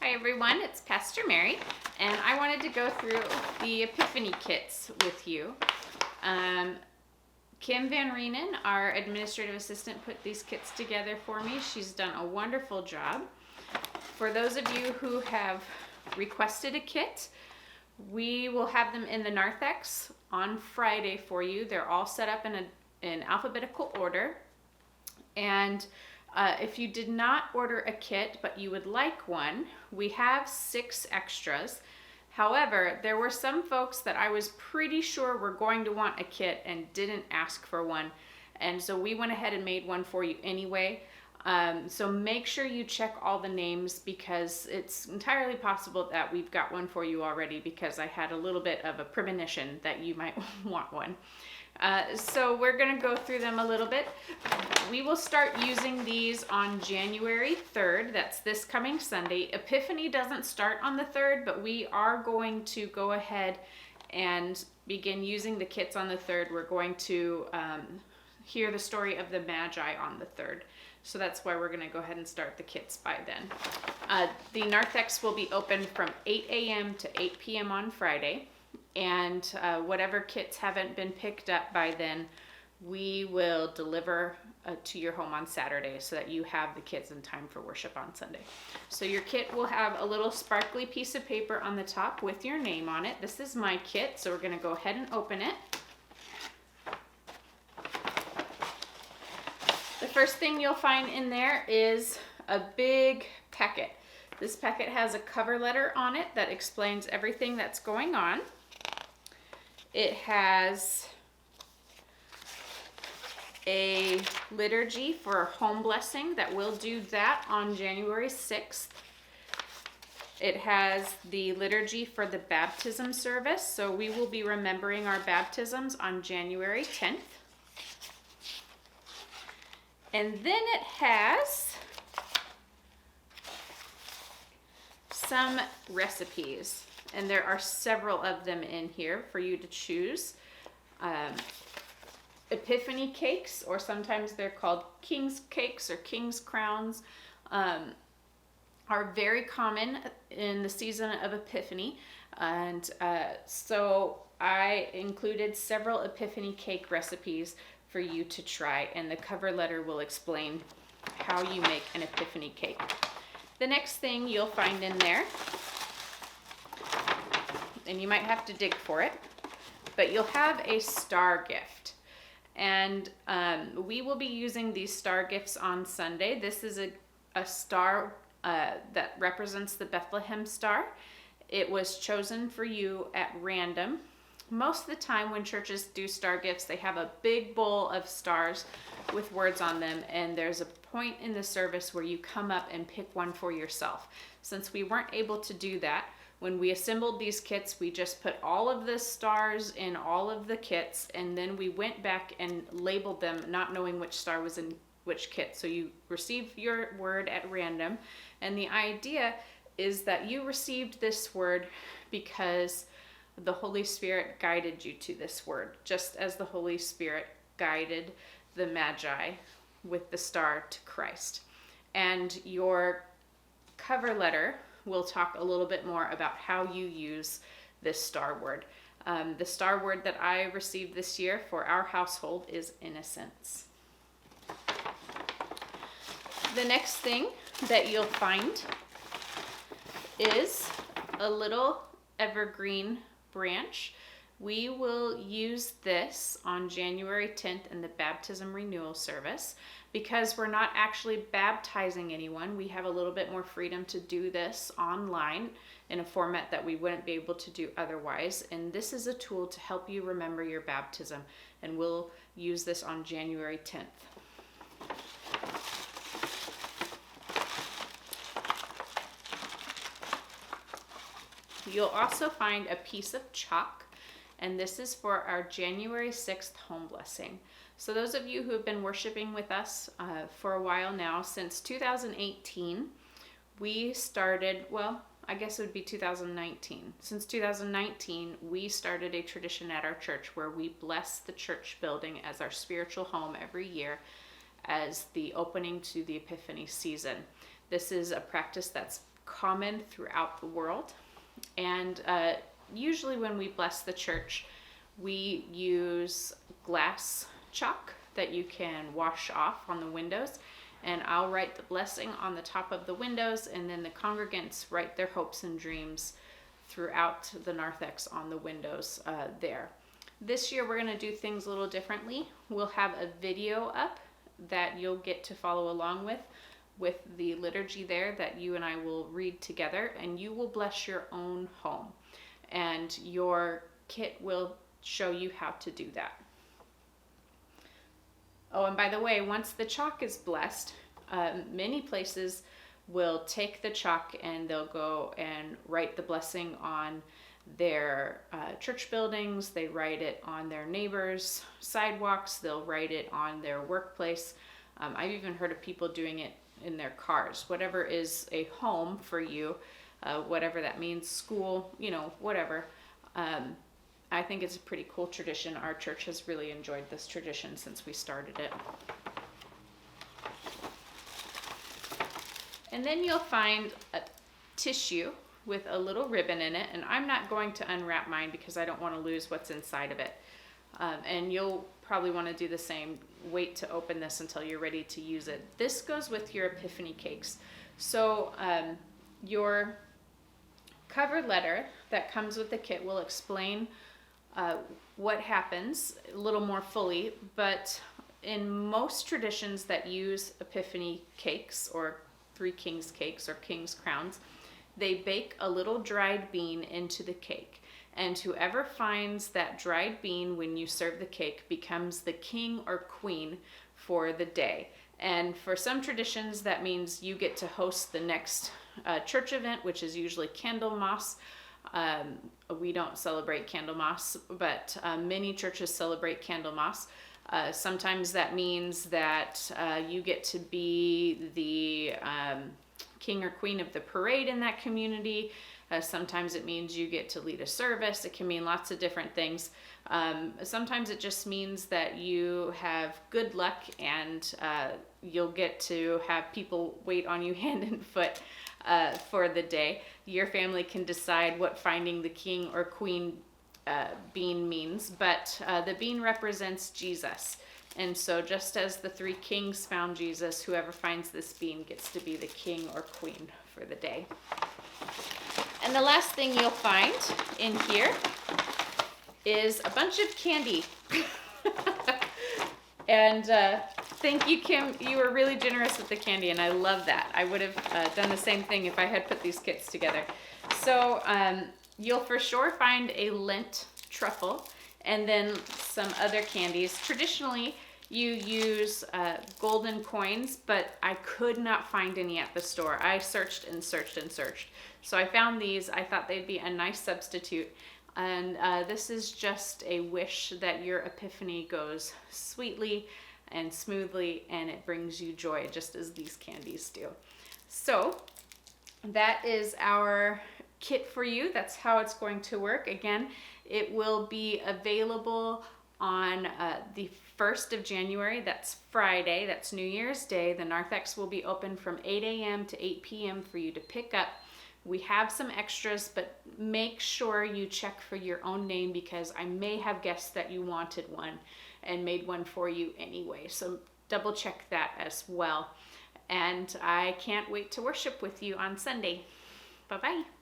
Hi everyone, it's Pastor Mary, and I wanted to go through the Epiphany kits with you. Kim Van Reenen, our administrative assistant, put these kits together for me. She's done a wonderful job. For those of you who have requested a kit, we will have them in the narthex on Friday for you. They're all set up in alphabetical order. And if you did not order a kit, but you would like one, we have 6 extras. However, there were some folks that I was pretty sure were going to want a kit and didn't ask for one. And so we went ahead and made one for you anyway. So make sure you check all the names, because it's entirely possible that we've got one for you already, because I had a little bit of a premonition that you might want one. So we're going to go through them a little bit. We will start using these on January 3rd. That's this coming Sunday. Epiphany doesn't start on the 3rd, but we are going to go ahead and begin using the kits on the 3rd. We're going to hear the story of the Magi on the 3rd. So that's why we're going to go ahead and start the kits by then. The narthex will be open from 8 a.m. to 8 p.m. on Friday. And whatever kits haven't been picked up by then, we will deliver to your home on Saturday so that you have the kits in time for worship on Sunday. So your kit will have a little sparkly piece of paper on the top with your name on it. This is my kit, so we're going to go ahead and open it. The first thing you'll find in there is a big packet. This packet has a cover letter on it that explains everything that's going on. It has a liturgy for home blessing that we'll do that on January 6th. It has the liturgy for the baptism service, so we will be remembering our baptisms on January 10th. And then it has some recipes. And there are several of them in here for you to choose. Epiphany cakes, or sometimes they're called king's cakes or king's crowns, are very common in the season of Epiphany. And so I included several Epiphany cake recipes for you to try. And the cover letter will explain how you make an Epiphany cake. The next thing you'll find in there, and you might have to dig for it, but you'll have a star gift. And we will be using these star gifts on Sunday. This is a star that represents the Bethlehem star. It was chosen for you at random. Most of the time when churches do star gifts, they have a big bowl of stars with words on them, and there's a point in the service where you come up and pick one for yourself. Since we weren't able to do that, when we assembled these kits, we just put all of the stars in all of the kits, and then we went back and labeled them, not knowing which star was in which kit. So you receive your word at random, and the idea is that you received this word because the Holy Spirit guided you to this word, just as the Holy Spirit guided the Magi with the star to Christ. And your cover letter will talk a little bit more about how you use this star word. The star word that I received this year for our household is innocence. The next thing that you'll find is a little evergreen branch. We will use this on January 10th in the baptism renewal service. Because we're not actually baptizing anyone, we have a little bit more freedom to do this online in a format that we wouldn't be able to do otherwise. And this is a tool to help you remember your baptism. And we'll use this on January 10th. You'll also find a piece of chalk, and this is for our January 6th home blessing. So those of you who have been worshiping with us for a while now, since 2018, we started, well, I guess it would be 2019. Since 2019, we started a tradition at our church where we bless the church building as our spiritual home every year as the opening to the Epiphany season. This is a practice that's common throughout the world. And usually when we bless the church, we use glass chalk that you can wash off on the windows. And I'll write the blessing on the top of the windows, and then the congregants write their hopes and dreams throughout the narthex on the windows there. This year we're going to do things a little differently. We'll have a video up that you'll get to follow along with the liturgy there that you and I will read together, and you will bless your own home. And your kit will show you how to do that. Oh, and by the way, once the chalk is blessed, many places will take the chalk and they'll go and write the blessing on their church buildings. They write it on their neighbors' sidewalks. They'll write it on their workplace. I've even heard of people doing it in their cars. Whatever is a home for you, whatever that means, school, whatever. I think it's a pretty cool tradition. Our church has really enjoyed this tradition since we started it. And then you'll find a tissue with a little ribbon in it, and I'm not going to unwrap mine because I don't want to lose what's inside of it. And you'll probably want to do the same. Wait to open this until you're ready to use it. This goes with your Epiphany cakes. So your cover letter that comes with the kit will explain what happens a little more fully, but in most traditions that use Epiphany cakes or Three Kings cakes or King's crowns, they bake a little dried bean into the cake, and whoever finds that dried bean when you serve the cake becomes the king or queen for the day. And for some traditions, that means you get to host the next church event, which is usually Candlemas. We don't celebrate Candlemas, but many churches celebrate Candlemas. Sometimes that means that you get to be the king or queen of the parade in that community. Sometimes it means you get to lead a service. It can mean lots of different things. Sometimes it just means that you have good luck and you'll get to have people wait on you hand and foot for the day. Your family can decide what finding the king or queen bean means, but the bean represents Jesus. And so just as the three kings found Jesus, whoever finds this bean gets to be the king or queen for the day. And the last thing you'll find in here is a bunch of candy. And thank you, Kim. You were really generous with the candy, and I love that. I would have done the same thing if I had put these kits together. So you'll for sure find a Lent truffle and then some other candies. Traditionally, you use golden coins, but I could not find any at the store. I searched and searched and searched. So I found these. I thought they'd be a nice substitute. And this is just a wish that your Epiphany goes sweetly and smoothly, and it brings you joy, just as these candies do. So that is our kit for you. That's how it's going to work. Again, it will be available on the 1st of January. That's Friday. That's New Year's Day. The narthex will be open from 8 a.m. to 8 p.m. for you to pick up. We have some extras, but make sure you check for your own name, because I may have guessed that you wanted one and made one for you anyway. So double check that as well. And I can't wait to worship with you on Sunday. Bye-bye.